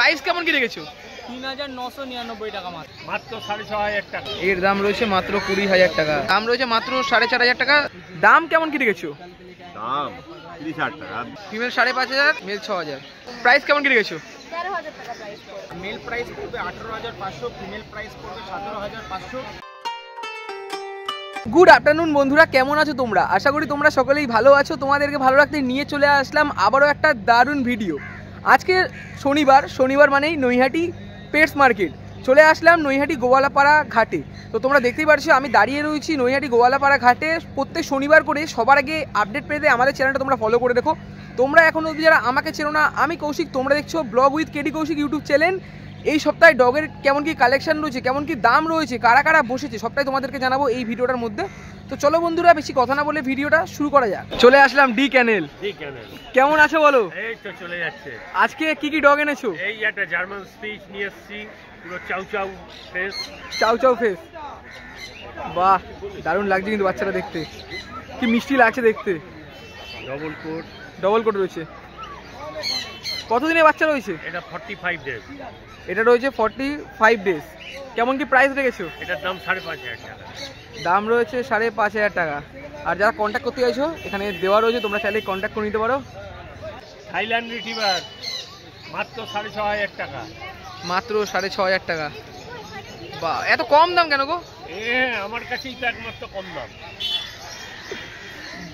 Price কেমন কি রেখেছো? 3999 টাকা মাত্র 6500 টাকা। এর দাম রয়েছে মাত্র 20000 টাকা। দাম রয়েছে মাত্র 4500 টাকা। দাম কেমন কি রেখেছো? দাম 30000 টাকা। Female 5500, mail 6000। প্রাইস কেমন কি রেখেছো? 13000 টাকা প্রাইস। মেল প্রাইস পড়বে 18500, ফিমেল প্রাইস পড়বে 17500। গুড আফটারনুন বন্ধুরা, কেমন আছো তোমরা? আশা করি তোমরা সকলেই ভালো আছো। তোমাদেরকে ভালো রাখতে নিয়ে চলে আসলাম আবারও একটা দারুণ ভিডিও। আজকে শনিবার মানেই নৈহাটি পেটস মার্কেট। চলে আসলাম নৈহাটি গোয়ালাপাড়া ঘাটে। তো তোমরা দেখতেই পারছো আমি দাঁড়িয়ে রয়েছি নৈহাটি গোয়ালাপাড়া ঘাটে। প্রত্যেক শনিবার করে সবার আগে আপডেট পেতে আমাদের চ্যানেলটা তোমরা ফলো করে দেখো। তোমরা এখনও অবধি যারা আমাকে চেনো না, আমি কৌশিক, তোমরা দেখছো blog with KD Kaushik YouTube channel. এই সপ্তাহে ডগের কেমন কি কালেকশন রয়েছে, কেমন কি দাম রয়েছে, কারা কারা বসেছে, সবটাই তোমাদেরকে জানাবো এই ভিডিওটার মধ্যে। তো চলো বন্ধুরা, বেশি কথা না বলে ভিডিওটা শুরু করা যাক। চলে আসলাম ডি ক্যানেল। কেমন আছো বলো? এই তো চলে যাচ্ছে। আজকে কি কি ডগ এনেছো? এই একটা জার্মান স্পিচ নিয়ে এসেছি, পুরো চাউ চাউ ফেস। চাউ চাউ ফেস, বাহ দারুণ লাগছে কিন্তু বাচ্চাটা দেখতে, কি মিষ্টি লাগছে দেখতে। ডবল কোট রয়েছে। কতদিনের বাচ্চা রয়েছে? এটা 45 ডেজ। এটা রয়েছে 45 ডেজ। কেমন কি প্রাইস রেখেছো? এটার দাম 5500 টাকা। দাম রয়েছে 5500 টাকা। আর যারা কন্ট্যাক্ট করতে চাইছো এখানে দেওয়া রয়েছে, তোমরা চাইলে কন্ট্যাক্ট করে নিতে পারো। থাইল্যান্ড রিট্রিভার মাত্র 6500 টাকা। মাত্র 6500 টাকা। বাহ, এত কম দাম কেন গো? আমার কাছেই তো একমাত্র কম দাম।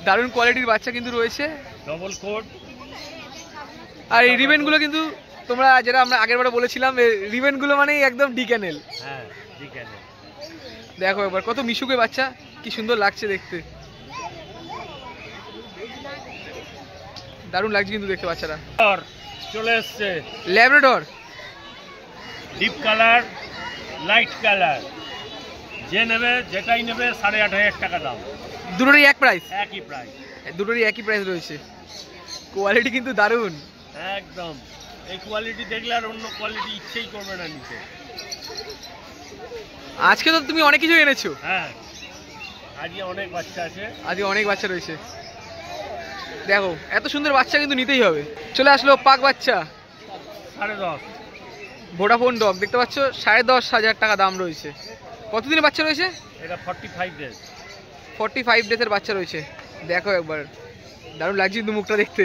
দারুণ কোয়ালিটির বাচ্চা কিন্তু রয়েছে, ডবল কোট। আর এই রিবেনগুলো কিন্তু তোমরা যেটা আমরা আগেরবারে বলেছিলাম, এই রিবেনগুলো মানে একদম ডি ক্যানেল। হ্যাঁ, ডি ক্যানেল। দেখো একবার কত মিশুকে বাচ্চা, কি সুন্দর লাগছে দেখতে, দারুণ লাগছে কিন্তু দেখতে বাচ্চাটা। চলে এসছে Labrador, deep colour, light colour. যে নেবে, যেটাই নেবে 8500 টাকা দাম। দুটোরই এক প্রাইস? একই প্রাইস, দুটোরই একই প্রাইস রয়েছে। কোয়ালিটি কিন্তু দারুণ একদম। এই কোয়ালিটি দেখলে আর অন্য কোয়ালিটি ইচ্ছেই করবে না নিতে। আজকে তো তুমি অনেক কিছু এনেছো। হ্যাঁ, আজকে অনেক বাচ্চা আছে। আজকে অনেক বাচ্চা রয়েছে। দেখো এত সুন্দর বাচ্চা কিন্তু নিতেই হবে। চলে আসলো পাক বাচ্চা 10.5। ভোডাফোন ডগ দেখতে পাচ্ছ, 10,500 টাকা দাম রয়েছে। কতদিনের বাচ্চা রয়েছে? এটা 45 ডেজ। 45 ডেজের বাচ্চা রয়েছে। দেখো একবার, দারুণ লাগছে কিন্তু মুখটা দেখতে।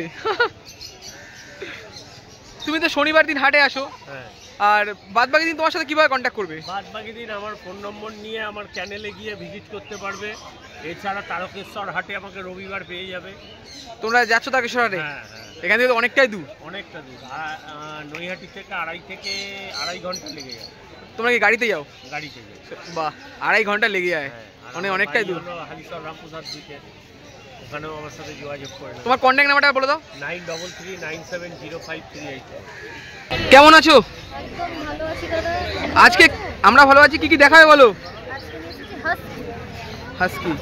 তুমি তো শনিবার দিন হাটে আসো, হ্যাঁ, আর বাদ বাকি দিন তোমার সাথে কিভাবে কন্ট্যাক্ট করবে? বাদ বাকি দিন আমার ফোন নম্বর নিয়ে আমার চ্যানেলে গিয়ে ভিজিট করতে পারবে। এছাড়া তারকেশ্বর হাটে আমাকে রবিবার পেয়ে যাবে। তোমরা যাচ্ছ তারকেশ্বর হাটে? হ্যাঁ হ্যাঁ, এখান থেকে তো অনেকটাই দূর। অনেকটা দূর। নৈহাটি থেকে আড়াই ঘন্টা লেগে যায়। তোমরা কি গাড়িতে যাও? গাড়িতে যাই। বাহ, 2.5 ঘন্টা লেগে যায়, অনেকটাই দূর। হালিশহর রামপ্রসাদ দিকে, ওখানেও আমার সাথে যোগাযোগ করে। তোমার কন্ট্যাক্ট নাম্বারটা বলে দাও। 9339705388। কেমন আছো? একদম ভালো আছি দাদা। আজকে আমরা ভালো আছি। কি কি দেখাবে বলো? আজকে নিয়েছি হাস্কি,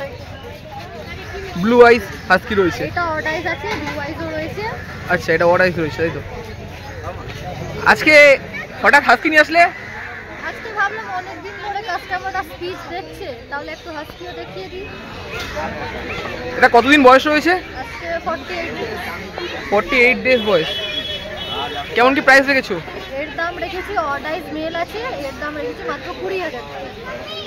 ব্লু আইস হাস্কি রয়েছে। এটা অড আইস আছে, ব্লু আইসও রয়েছে। আচ্ছা, এটা অড আইস রয়েছে তাই তো। আজকে হঠাৎ হাস্কি নিয়ে আসলে? আজকে ভাবলাম অনেকদিন ধরে কাস্টমাররা স্পিচ দেখছে, তাহলে একটু হাস্কিও দেখিয়ে দিই। এটা কতদিন বয়স রয়েছে? আজকে 48 ডেজ। 48 ডেজ বয়স। কেমন কি প্রাইস রেখেছো? এর দাম রেখেছি, অড আইস মেল আছে, এর দাম রেখেছি মাত্র 20,000 টাকা।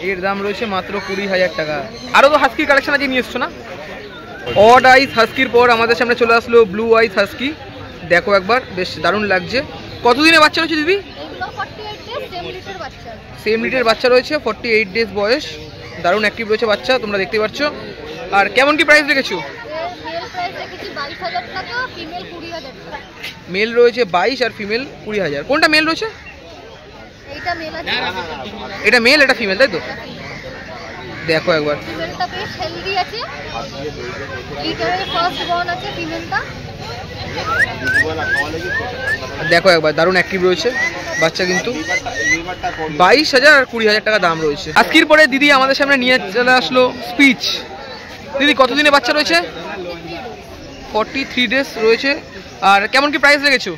এর দাম রয়েছে মাত্র 20,000 টাকা। আরও তো হাস্কির কালেকশন আজকে নিয়ে এসছো না? অড আইস হাস্কির পর আমাদের সামনে চলে আসলো ব্লু আইস হাস্কি। দেখো একবার, বেশ দারুণ লাগছে। কতদিনের বাচ্চা রয়েছে দিদি? এগুলো 48 ডেজ, সেম লিটার বাচ্চা। সেম লিটার বাচ্চা রয়েছে, 48 ডেজ বয়স। দারুণ অ্যাক্টিভ রয়েছে বাচ্চা, তোমরা দেখতে পাচ্ছ। আর কেমন কি প্রাইস রেখেছো? এর মেল প্রাইস রেখেছি 22,000 টাকা, ফিমেল 20,000 টাকা। মেল রয়েছে 22 আর ফিমেল 20,000। কোনটা মেল রয়েছে? এইটা মেল আছে। এটা মেল, এটা ফিমেল তাই তো? দেখো একবার, ফিমেলটা বেশ হেলদি আছে, লিটারের ফার্স্ট বর্ন আছে ফিমেলটা। দেখো একবার, দারুণ অ্যাক্টিভ রয়েছে বাচ্চা কিন্তু। 22,000 আর 20,000 টাকা দাম রয়েছে। আজকের পরে দিদি আমাদের সামনে নিয়ে চলে আসলো স্পিচ। দিদি কতদিনের বাচ্চা রয়েছে? 43 ডেজ রয়েছে। আর কেমন কি প্রাইস রেখেছো?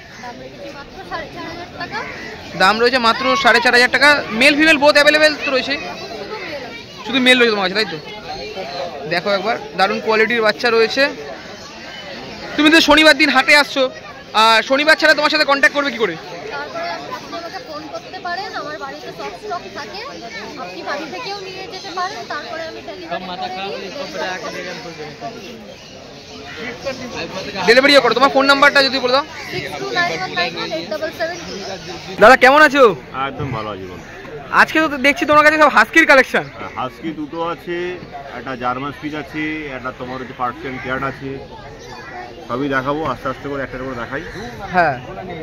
দাম রয়েছে মাত্র 4500 টাকা। মেল ফিমেল বোথ অ্যাভেলেবেল তো রয়েছে? শুধু মেল রয়েছে তোমার কাছে তাই তো? দেখো একবার, দারুণ কোয়ালিটির বাচ্চা রয়েছে। তুমি তো শনিবার দিন হাটে আসছো, আর শনিবার ছাড়া তোমার সাথে কন্ট্যাক্ট করবে কি করে? তারপরে আমি সব স্টক থাকে, আপনি বাড়ি থেকেও নিয়ে যেতে পারেন, তারপরে আমি ডেলিভারিও করো। তোমার ফোন নাম্বারটা যদি বলে দাও। 62919877. দাদা কেমন আছো? একদম ভালো আছি। আজকে তো দেখছি তোমার কাছে সব হাস্কির কালেকশন। হাস্কি দুটো আছে, একটা জার্মান স্পিচ আছে, একটা তোমার হচ্ছে পার্সিয়ান ক্যাট আছে, সবই দেখাবো আস্তে আস্তে করে একটা করে দেখাই। হ্যাঁ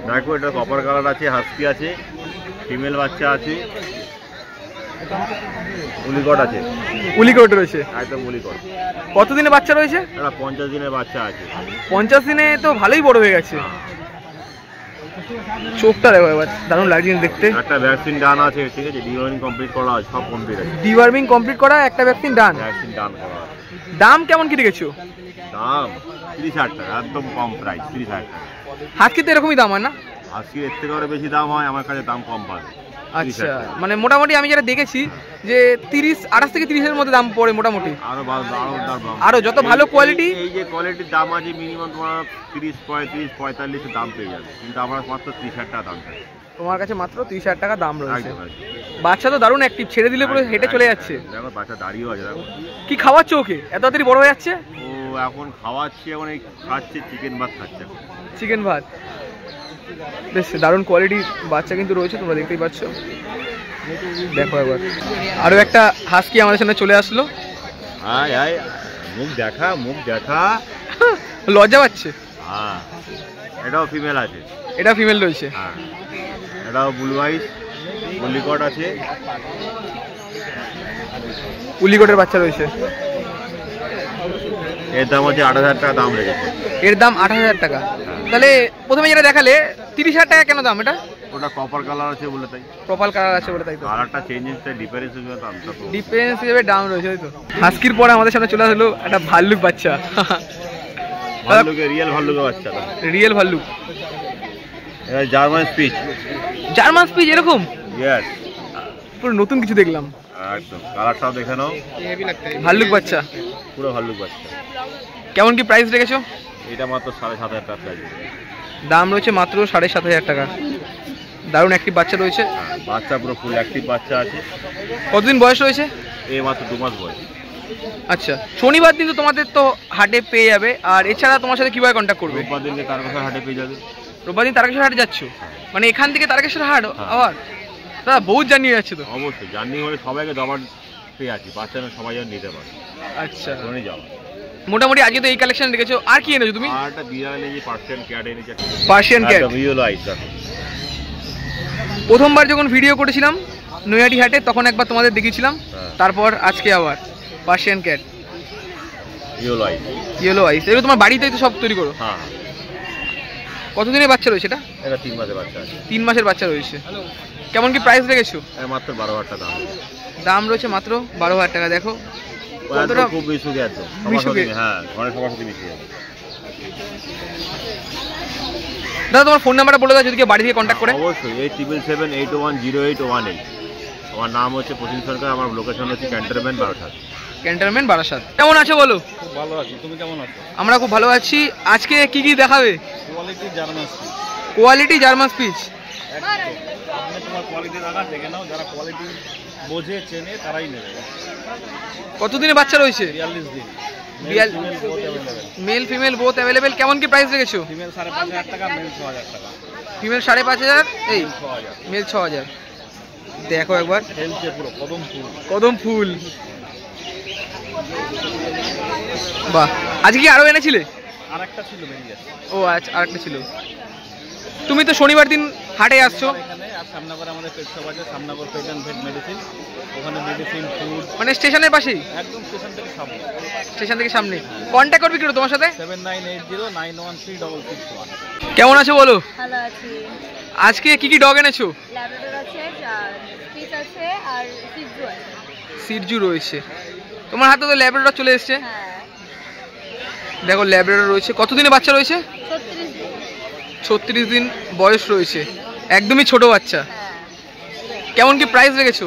দেখো এটা কপার কালার আছে, হাস্কি আছে, ফিমেল বাচ্চা আছে, উলিকট আছে। উলিকট রয়েছে একদম উলিকট। কতদিনে বাচ্চা রয়েছে? এটা 50 দিনের বাচ্চা আছে। 50 দিনে তো ভালোই বড় হয়ে গেছে। চোখটা দেখো এবার, দারুণ লাগছে দেখতে। একটা ভ্যাকসিন ডান আছে, ঠিক আছে, ডিওয়ার্মিং কমপ্লিট করা আছে, সব কমপ্লিট আছে। ডিওয়ার্মিং কমপ্লিট করা, একটা ভ্যাকসিন ডান। ভ্যাকসিন ডান করা আছে। দাম কেমন কি রেখেছো? দাম 30,000 টাকা, একদম কম প্রাইস, 30,000 টাকা। হাস্কিতে এরকমই দাম হয় না? আজকে এর থেকে আরো বেশি দাম হয়, আমার কাছে দাম কম পাবে। আচ্ছা, মানে মোটামুটি আমি যেটা দেখেছি যে 28 থেকে 30-এর মধ্যে দাম পড়ে মোটামুটি। আরো যত ভালো কোয়ালিটি, এই যে কোয়ালিটির দাম আছে মিনিমাম তোমার 30, 35, 45 দাম পেয়ে যাবে, কিন্তু আমার মাত্র 30,000 টাকা দাম থাকে। তোমার কাছে মাত্র 30,000 টাকা দাম রয়েছে। বাচ্চা তো দারুণ অ্যাক্টিভ, ছেড়ে দিলে পুরো হেঁটে চলে যাচ্ছে। দেখো বাচ্চা দাঁড়িয়েও আছে, দেখো কি খাওয়াচ্ছ ওকে? এত তাড়াতাড়ি বড় হয়ে যাচ্ছে। ও এখন খাওয়াচ্ছি, এখন এই খাচ্ছে চিকেন ভাত খাচ্ছে। চিকেন ভাত, বেশ দারুণ কোয়ালিটির বাচ্চা কিন্তু রয়েছে, তোমরা দেখতেই পাচ্ছ। দেখো একবার, আরো একটা হাস্কি আমাদের সামনে চলে আসলো। আয় আয়, মুখ দেখা, মুখ দেখা। লজ্জা পাচ্ছে। হ্যাঁ, এটাও ফিমেল আছে। এটা ফিমেল রয়েছে। হ্যাঁ, এটাও ব্লু আইস, উলিকট আছে। উলিকটের বাচ্চা রয়েছে। এর দাম হচ্ছে 8,000 টাকা দাম লেগেছে। এর দাম 8,000 টাকা। তাহলে প্রথমে যেটা দেখালে 30,000 টাকা কেন দাম? এটা ওটা কপার কালার আছে বলে তাই। প্রপাল কালার আছে বলে তাই তো। কালারটা চেঞ্জ হচ্ছে, ডিফারেন্স হচ্ছে, দামটা তো ডিফারেন্স হিসেবে দাম রয়েছে তাই তো। হাস্কির পরে আমাদের সামনে চলে আসলো একটা ভাল্লুক বাচ্চা। ভাল্লুকে, রিয়েল ভাল্লুকে বাচ্চা। রিয়েল ভাল্লুক। এটা জার্মান স্পিচ। জার্মান স্পিচ এরকম? ইয়েস, পুরো নতুন কিছু দেখলাম। একদম। কালারটাও দেখে নাও। ভাল্লুক বাচ্চা, পুরো ভাল্লুক বাচ্চা। কেমন কি প্রাইস রেখেছো? এটা মাত্র 7,500 টাকা প্রাইস। দাম রয়েছে মাত্র 7,500 টাকা। দারুণ অ্যাক্টিভ বাচ্চা রয়েছে। বাচ্চা পুরো ফুল অ্যাক্টিভ বাচ্চা আছে। কতদিন বয়স রয়েছে? এই মাত্র 2 মাস বয়স। আচ্ছা, শনিবার দিন তো তোমাদের তো হাটে পেয়ে যাবে, আর এছাড়া তোমার সাথে কিভাবে কন্ট্যাক্ট করবে? রোববার দিনকে তারকেশ্বর হাটে পেয়ে যাবে। রোববার দিন তারকেশ্বর হাটে যাচ্ছ? মানে এখান থেকে তারকেশ্বর হাট আবার? দাদা বহুত জার্নি যাচ্ছে তো। অবশ্যই জার্নি হলে সবাইকে দাবার পেয়ে আছি, বাচ্চারা সবাই যেন নিতে পারে। আচ্ছা, শুনে যাও। মোটামুটি আজকে তো এই কালেকশন রেখেছো। আর কি এনেছো তুমি? আর একটা বিড়াল এনেছি, পার্সিয়ান ক্যাট এনেছি। পার্সিয়ান ক্যাট, ইয়েলো আইস। প্রথমবার যখন ভিডিও করেছিলাম নৈহাটি হাটে তখন একবার তোমাদের দেখিয়েছিলাম, তারপর আজকে আবার পার্সিয়ান ক্যাট, ইয়েলো আইস। ইয়েলো আইস। এগুলো তোমার বাড়িতেই তো সব তৈরি করো? হ্যাঁ। কতদিনের বাচ্চা রয়েছে এটা? এটা 3 মাসের বাচ্চা আছে। 3 মাসের বাচ্চা রয়েছে। কেমন কি প্রাইস রেখেছো? মাত্র 12,000 টাকা দাম। দাম রয়েছে মাত্র 12,000 টাকা। দেখো কতটা খুব মিশুকে একদম। হ্যাঁ, ঘরে সবার সাথে মিশে যাবে। দাদা তোমার ফোন নাম্বারটা বলে দাও যদি কেউ বাড়ি থেকে কন্ট্যাক্ট করে। অবশ্যই 8778100818। আমার নাম হচ্ছে প্রসেন সরকার, আমার লোকেশন হচ্ছে ক্যান্টনমেন্ট বারাসাত। ক্যান্টনমেন্ট বারাসাত। কেমন আছো বলো? খুব ভালো আছি, তুমি কেমন আছো? আমরা খুব ভালো আছি। আজকে কি কি দেখাবে? Quality German speech. Quality German speech. আপনি তোমার কোয়ালিটি দেখা দেখে নাও, যারা কোয়ালিটি বোঝে চেনে তারাই নেবে। কতদিনে বাচ্চা রয়েছে? 42 দিন। Mail female both available. কেমন কি প্রাইস রেখেছো? ফিমেল 5,500 টাকা, মেল 6,000 টাকা। ফিমেল 5,500, এই 6,000। মেল 6,000। দেখো একবার, খেলছে পুরো কদম ফুল। কদম ফুল। বাহ, আজকে কি আরো এনেছিলে? আরেকটা ছিল বেরিয়ে গেছে। ও আচ্ছা, আরেকটা ছিল। তুমি তো শনিবার দিন হাটে আসছো। এখানে আর সামনাগর আমাদের পেট শপ আছে, সামনাগর পেটেন্ট ভেট মেডিসিন। ওখানে মেডিসিন, ফুড, মানে স্টেশনের পাশেই? একদম স্টেশন থেকে সামনে। স্টেশন থেকে সামনে। কন্ট্যাক্ট করবি কি তোমার সাথে? 7980913661। কেমন আছো বলো? ভালো আছি। আজকে কি কি ডগ এনেছো? ল্যাব্রাডর আছে, স্পিচ আছে, আর সিজু আছে। সিরজু রয়েছে। তোমার হাতে তো ল্যাব্রাডর চলে এসেছে। হ্যাঁ, দেখো ল্যাব্রাডর রয়েছে। কতদিনে বাচ্চা রয়েছে? 36 দিন। 36 দিন বয়স রয়েছে, একদমই ছোট বাচ্চা। হ্যাঁ। কেমন কি প্রাইস রেখেছো?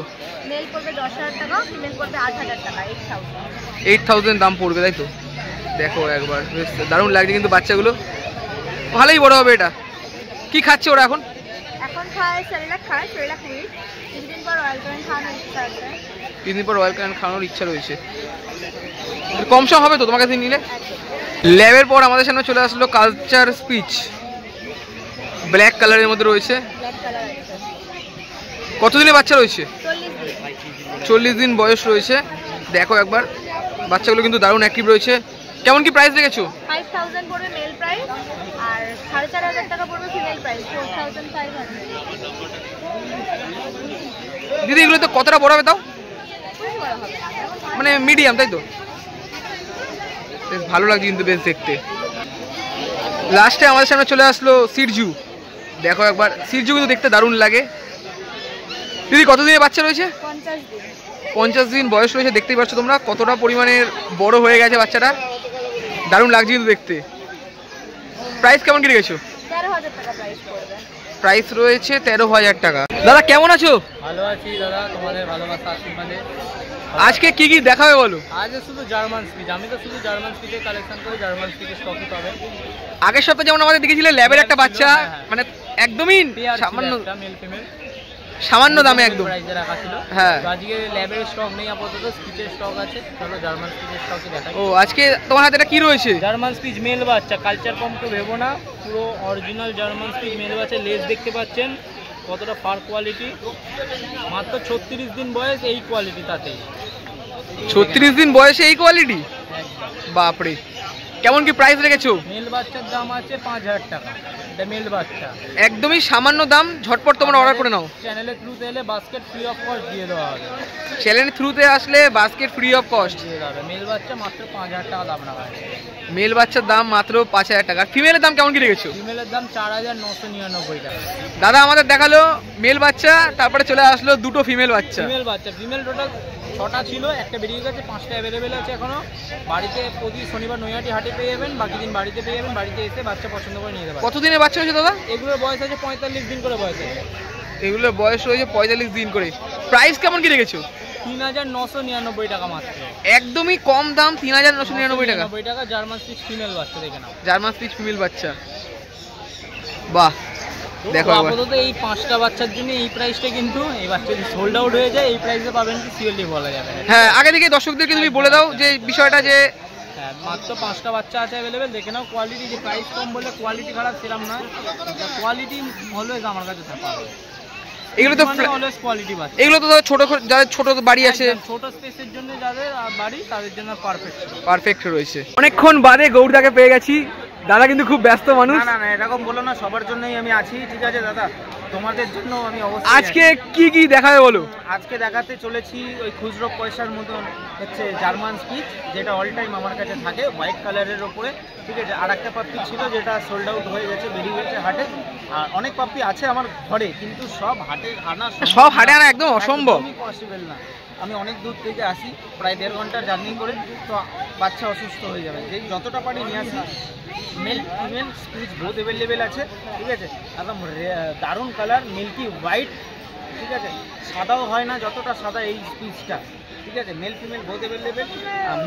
মেল পড়বে 10,000 টাকা, ফিমেল পড়বে 8,000 টাকা, 8,000। 8,000 দাম পড়বে তাই তো। দেখো একবার, বেশ দারুণ লাগছে কিন্তু বাচ্চাগুলো। ভালোই বড় হবে এটা। কি খাচ্ছে ওরা এখন? এখন খায় সেরেলাক উইট, কিছুদিন পর অয়েল কারেন্ট খাওয়ানোর ইচ্ছা আছে। কিছুদিন পর অয়েল কারেন্ট খাওয়ানোর ইচ্ছা রয়েছে। কম সম হবে তো তোমার কাছে নিলে? ল্যাবের পর আমাদের সামনে চলে আসলো কালচার স্পিচ, ব্ল্যাক কালারের মধ্যে রয়েছে। ব্ল্যাক কালার আছে। কতদিনে বাচ্চা রয়েছে? 40 দিন। 40 দিন বয়স রয়েছে। দেখো একবার, বাচ্চাগুলো কিন্তু দারুণ অ্যাক্টিভ রয়েছে। কেমন কি প্রাইস রেখেছো? 5000 পড়বে মেল প্রাইস, আর 4500 টাকা পড়বে ফিমেল প্রাইস, 4500। দিদি এগুলো তো কতটা বড় হবে তাও? মানে মিডিয়াম, তাই তো? বেশ ভালো লাগছে কিন্তু বেশ দেখতে। লাস্টে আমাদের সামনে চলে আসলো সিরজু। দেখো একবার, সিরজু কিন্তু দেখতে দারুণ লাগে। দিদি কতদিনে বাচ্চা রয়েছে? 50 দিন। 50 দিন বয়স রয়েছে। দেখতেই পাচ্ছ তোমরা কতটা পরিমাণের বড় হয়ে গেছে বাচ্চাটা, দারুণ লাগছে কিন্তু দেখতে। প্রাইস কেমন কি রেখেছো? 13000 টাকা প্রাইস পড়বে। প্রাইস রয়েছে 13000 টাকা। দাদা কেমন আছো? ভালো আছি দাদা, তোমাদের ভালোবাসা আশীর্বাদে। আজকে কি কি দেখাবে বলো? আজ শুধু জার্মান স্পিচ, আমি তো শুধু জার্মান স্পিচের কালেকশন করি, জার্মান স্পিচের স্টকই পাবে। আগের সপ্তাহে যেমন আমাদের দেখেছিলে ল্যাবের একটা বাচ্চা, মানে একদমই সামান্য মেল ফিমেল সামান্য দামে একদম প্রাইসে রাখা ছিল। হ্যাঁ, আজকে ল্যাবের স্টক নেই আপাতত, স্পিচের স্টক আছে। চলো জার্মান স্পিচের স্টকই দেখাই। ও আজকে তোমার হাতে এটা কি রয়েছে? জার্মান স্পিচ মেল বাচ্চা, কালচার কম তো ভেবো না, পুরো অরিজিনাল জার্মান স্পিচ মেল বাচ্চা। লেজ দেখতে পাচ্ছেন কতটা ফার কোয়ালিটি, মাত্র 36 দিন বয়স, এই কোয়ালিটি তাতেই। 36 দিন বয়সে এই কোয়ালিটি? বাপরে, কেমন কি প্রাইস রেখেছো? মেল বাচ্চার দাম আছে 5000 টাকা। এটা মেল বাচ্চা, একদমই সামান্য দাম। ঝটপট তোমরা অর্ডার করে নাও। চ্যানেলের থ্রুতে এলে বাস্কেট ফ্রি অফ কস্ট দিয়ে দেওয়া হবে। চ্যানেলের থ্রুতে আসলে বাস্কেট ফ্রি অফ কস্ট দিয়ে দেওয়া হবে। মেল বাচ্চা মাত্র 5000 টাকা দাম রাখা আছে। মেল বাচ্চার দাম মাত্র 5000 টাকা। ফিমেলের দাম কেমন কি রেখেছো? ফিমেলের দাম 4999 টাকা। দাদা আমাদের দেখালো মেল বাচ্চা, তারপরে চলে আসলো দুটো ফিমেল বাচ্চা। ফিমেল বাচ্চা, ফিমেল টোটাল 6টা ছিল, একটা বেরিয়ে গেছে, 5টা অ্যাভেলেবেল আছে এখনো। বাড়িতে প্রতি শনিবার নৈহাটি হাটে পেয়ে যাবেন, বাকি দিন বাড়িতে পেয়ে যাবেন। বাড়িতে এসে বাচ্চা পছন্দ করে নিয়ে যাবেন। কতদিনের বাচ্চা হয়েছে দাদা? এগুলোর বয়স আছে 45 দিন করে বয়স আছে। এগুলোর বয়স রয়েছে 45 দিন করে। প্রাইস কেমন কি রেখেছো? 3999 টাকা মাত্র। একদমই কম দাম, 3999 টাকা। 99 টাকা জার্মান স্পিচ ফিমেল বাচ্চা, দেখে নাও। জার্মান স্পিচ ফিমেল বাচ্চা, বাহ। দেখো আপাতত এই 5টা বাচ্চার জন্য এই প্রাইসটা, কিন্তু এই বাচ্চা যদি সোল্ড আউট হয়ে যায় এই প্রাইসে পাবেন কি সিওরলি বলা যাবে না। হ্যাঁ, আগে থেকে দর্শকদেরকে তুমি বলে দাও যে বিষয়টা, যে হ্যাঁ মাত্র 5টা বাচ্চা আছে অ্যাভেলেবেল, দেখে নাও। কোয়ালিটি, যে প্রাইস কম বলে কোয়ালিটি খারাপ সেরকম নয়, কোয়ালিটি অলওয়েজ আমার কাছে পাবে। এগুলো তো অলওয়েজ কোয়ালিটি বাচ্চা। এগুলো তো ছোট, যাদের ছোট বাড়ি আছে, ছোট স্পেসের জন্য যাদের বাড়ি, তাদের জন্য পারফেক্ট রয়েছে। অনেকক্ষণ বাদে গৌরদাকে পেয়ে গেছি। দাদা কিন্তু খুব ব্যস্ত মানুষ। না না এরকম বলো না, সবার জন্যই আমি আছি। ঠিক আছে দাদা, তোমাদের জন্য আমি অবশ্যই। আজকে কি কি দেখাবে বলো? আজকে দেখাতে চলেছি ওই খুচরো পয়সার মতন হচ্ছে জার্মান স্পিচ, যেটা অল টাইম আমার কাছে থাকে, হোয়াইট কালারের ওপরে। ঠিক আছে, আর একটা পাপ্পি ছিল যেটা সোল্ড আউট হয়ে গেছে, বেরিয়ে গেছে হাটে। আর অনেক পাপ্পি আছে আমার ঘরে, কিন্তু সব হাটে আনা একদম অসম্ভব, পসিবল না। আমি অনেক দূর থেকে আসি, প্রায় 1.5 ঘন্টা জার্নি করে, তো বাচ্চা অসুস্থ হয়ে যাবে। যেই যতটা পারি নিয়ে আসি। Male female speech both available আছে। ঠিক আছে, একদম দারুণ কালার, মিল্কি হোয়াইট। ঠিক আছে, সাদাও হয় না যতটা সাদা এই স্পিচটা। ঠিক আছে, male female both available.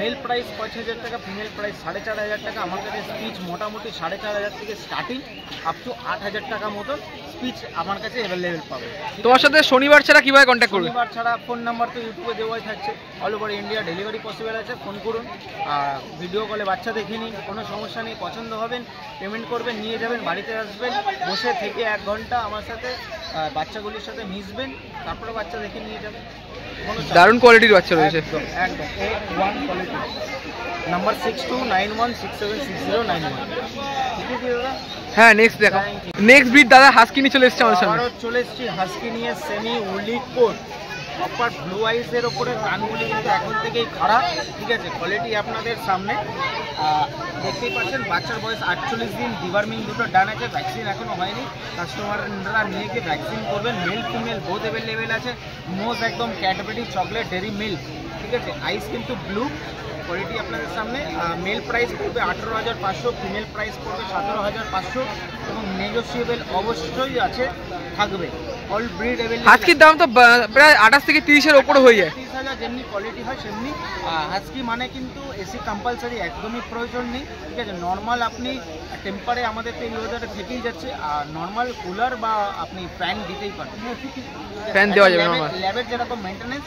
Male price 5000 টাকা, ফিমেল প্রাইস 4500 টাকা। আমার কাছে স্পিচ মোটামুটি 4500 থেকে স্টার্টিং আপ টু 8000 টাকা মতন স্পিচ আমার কাছে অ্যাভেলেবেল পাবে। তোমার সাথে শনিবার ছাড়া কিভাবে কন্ট্যাক্ট করবে? শনিবার ছাড়া ফোন নাম্বার তো ইউটিউবে দেওয়াই থাকছে। All over India delivery possible আছে, ফোন করুন। আর ভিডিও কলে বাচ্চা দেখে নিন, কোনো সমস্যা নেই। পছন্দ হবেন, পেমেন্ট করবেন, নিয়ে যাবেন, বাড়িতে আসবেন, বসে থেকে 1 ঘন্টা আমার সাথে বাচ্চাগুলির সাথে মিশবেন, তারপরে বাচ্চা দেখে নিয়ে যাবেন। দারুণ কোয়ালিটির বাচ্চা রয়েছে একদম A1 কোয়ালিটি। নাম্বার 6291676091। ঠিক আছে দাদা? হ্যাঁ, নেক্সট দেখো। নেক্সট ব্রিড দাদা হাস্কি নিয়ে চলে এসেছে আমাদের সামনে। আবারও চলে এসেছি হাস্কি নিয়ে, সেমি উলি কোট, প্রপার ব্লু আইসের ওপরে। কানগুলি কিন্তু এখন থেকেই খারাপ। ঠিক আছে, কোয়ালিটি আপনাদের সামনে দেখতেই পাচ্ছেন। বাচ্চার বয়স 48 দিন, ডিভার্মিং দুটো ডান আছে, ভ্যাকসিন এখনো হয়নি। কাস্টমাররা নিয়ে গিয়ে ভ্যাকসিন করবেন। মেল ফিমেল বোথ অ্যাভেলেবেল আছে। নোজ একদম ক্যাডবেরি চকলেট ডেরি মিল্ক। ঠিক আছে, আইস কিন্তু ব্লু। কোয়ালিটি আপনাদের সামনে। মেল প্রাইস পড়বে 18500, ফিমেল প্রাইস পড়বে 17500, এবং নেগোসিয়েবল অবশ্যই আছে, থাকবে। All breed available. আজকের দাম তো প্রায় 28 থেকে 30 এর উপরে হয়ে যায়। 30,000 হাস্কিটা যেমনি কোয়ালিটি হয় সেমনি হাস্কি মানে কিন্তু এসি কম্পালসারি একদমই প্রয়োজন নেই, ঠিক আছে। নর্মাল আপনি টেম্পারে আমাদের তো এই ওয়েদারে থেকেই যাচ্ছে, আর নর্মাল কুলার বা আপনি ফ্যান দিতেই পারেন, ফ্যান দেওয়া যাবে নরমাল। ল্যাবের যেরকম মেনটেন্যান্স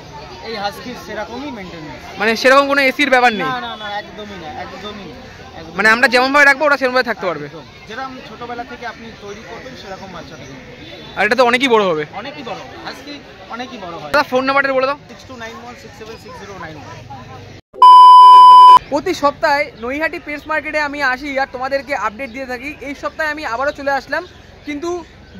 এই হাস্কির সেরকমই মেনটেন্যান্স। মানে সেরকম কোনো এসির ব্যাপার নেই, না না না একদমই না, একদমই না। মানে আমরা যেমন ভাবে রাখবো ওরা সেরকম ভাবে থাকতে পারবে। একদম। যেরকম ছোটবেলা থেকে আপনি তৈরি করবেন সেরকম বাচ্চা থেকে আর এটা তো অনেকই বড় হবে। অনেকই বড়, হাস্কি অনেকই বড় হয়। দাদা ফোন নাম্বারটা বলে দাও। 6291676091। প্রতি সপ্তাহে নৈহাটি পেটস মার্কেটে আমি আসি আর তোমাদেরকে আপডেট দিয়ে থাকি। এই সপ্তাহে আমি আবারও চলে আসলাম, কিন্তু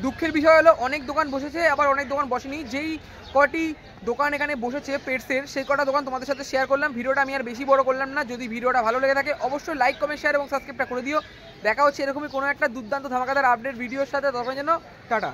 দুঃখের বিষয় হলো অনেক দোকান বসেছে আবার অনেক দোকান বসেনি। যেই কটি দোকান এখানে বসেছে পেটসের, সেই কটা দোকান তোমাদের সাথে শেয়ার করলাম। ভিডিওটা আমি আর বেশি বড় করলাম না। যদি ভিডিওটা ভালো লেগে থাকে অবশ্যই লাইক, কমেন্ট, শেয়ার এবং সাবস্ক্রাইবটা করে দিও। দেখা হচ্ছে এরকমই কোনো একটা দুর্দান্ত ধামাকাদার আপডেট ভিডিওর সাথে। তখন যেন টাটা।